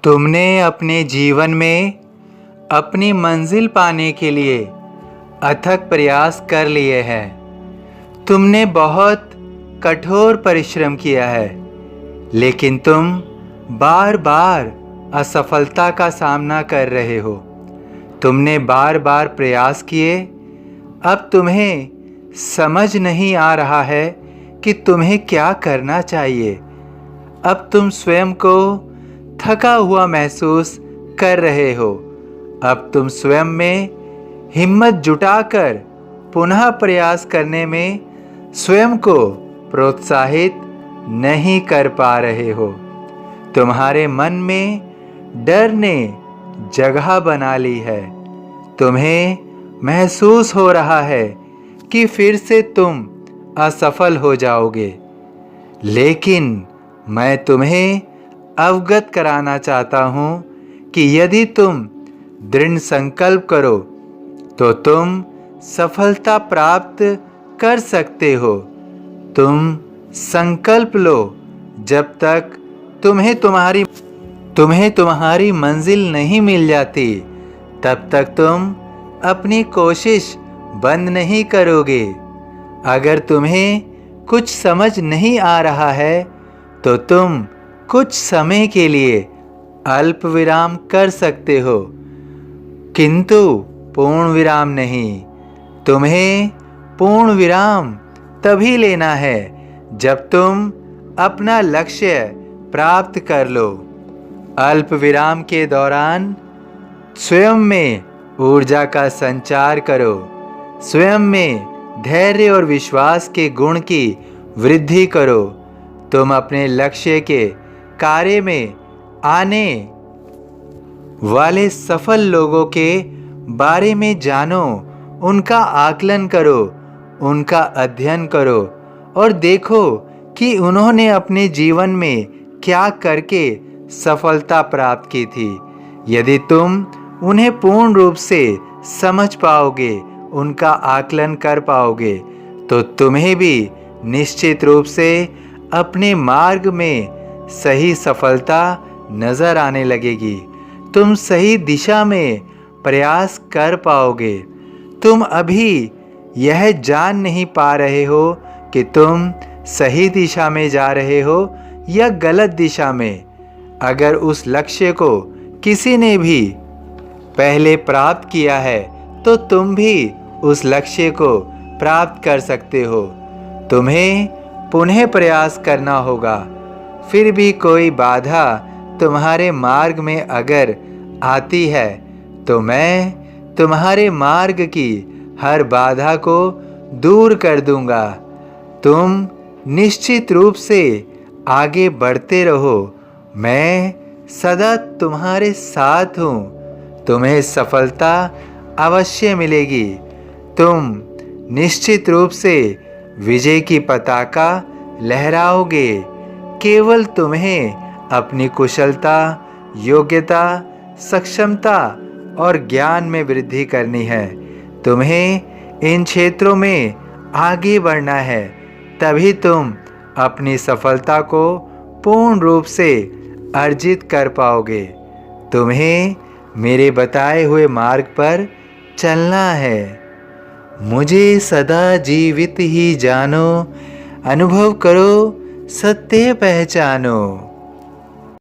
तुमने अपने जीवन में अपनी मंजिल पाने के लिए अथक प्रयास कर लिए हैं। तुमने बहुत कठोर परिश्रम किया है, लेकिन तुम बार बार असफलता का सामना कर रहे हो। तुमने बार बार प्रयास किए, अब तुम्हें समझ नहीं आ रहा है कि तुम्हें क्या करना चाहिए। अब तुम स्वयं को थका हुआ महसूस कर रहे हो। अब तुम स्वयं में हिम्मत जुटाकर पुनः प्रयास करने में स्वयं को प्रोत्साहित नहीं कर पा रहे हो। तुम्हारे मन में डर ने जगह बना ली है। तुम्हें महसूस हो रहा है कि फिर से तुम असफल हो जाओगे, लेकिन मैं तुम्हें अवगत कराना चाहता हूँ कि यदि तुम दृढ़ संकल्प करो तो तुम सफलता प्राप्त कर सकते हो। तुम संकल्प लो, जब तक तुम्हें तुम्हारी मंजिल नहीं मिल जाती, तब तक तुम अपनी कोशिश बंद नहीं करोगे। अगर तुम्हें कुछ समझ नहीं आ रहा है तो तुम कुछ समय के लिए अल्प विराम कर सकते हो, किंतु पूर्ण विराम नहीं। तुम्हें पूर्ण विराम तभी लेना है जब तुम अपना लक्ष्य प्राप्त कर लो। अल्प विराम के दौरान स्वयं में ऊर्जा का संचार करो। स्वयं में धैर्य और विश्वास के गुण की वृद्धि करो। तुम अपने लक्ष्य के कार्य में आने वाले सफल लोगों के बारे में जानो, उनका आकलन करो, उनका अध्ययन करो और देखो कि उन्होंने अपने जीवन में क्या करके सफलता प्राप्त की थी। यदि तुम उन्हें पूर्ण रूप से समझ पाओगे, उनका आकलन कर पाओगे, तो तुम्हें भी निश्चित रूप से अपने मार्ग में सही सफलता नजर आने लगेगी। तुम सही दिशा में प्रयास कर पाओगे। तुम अभी यह जान नहीं पा रहे हो कि तुम सही दिशा में जा रहे हो या गलत दिशा में। अगर उस लक्ष्य को किसी ने भी पहले प्राप्त किया है तो तुम भी उस लक्ष्य को प्राप्त कर सकते हो। तुम्हें पुनः प्रयास करना होगा। फिर भी कोई बाधा तुम्हारे मार्ग में अगर आती है तो मैं तुम्हारे मार्ग की हर बाधा को दूर कर दूंगा। तुम निश्चित रूप से आगे बढ़ते रहो। मैं सदा तुम्हारे साथ हूँ। तुम्हें सफलता अवश्य मिलेगी। तुम निश्चित रूप से विजय की पताका लहराओगे। केवल तुम्हें अपनी कुशलता, योग्यता, सक्षमता और ज्ञान में वृद्धि करनी है। तुम्हें इन क्षेत्रों में आगे बढ़ना है, तभी तुम अपनी सफलता को पूर्ण रूप से अर्जित कर पाओगे। तुम्हें मेरे बताए हुए मार्ग पर चलना है। मुझे सदा जीवित ही जानो, अनुभव करो, सत्य पहचानो।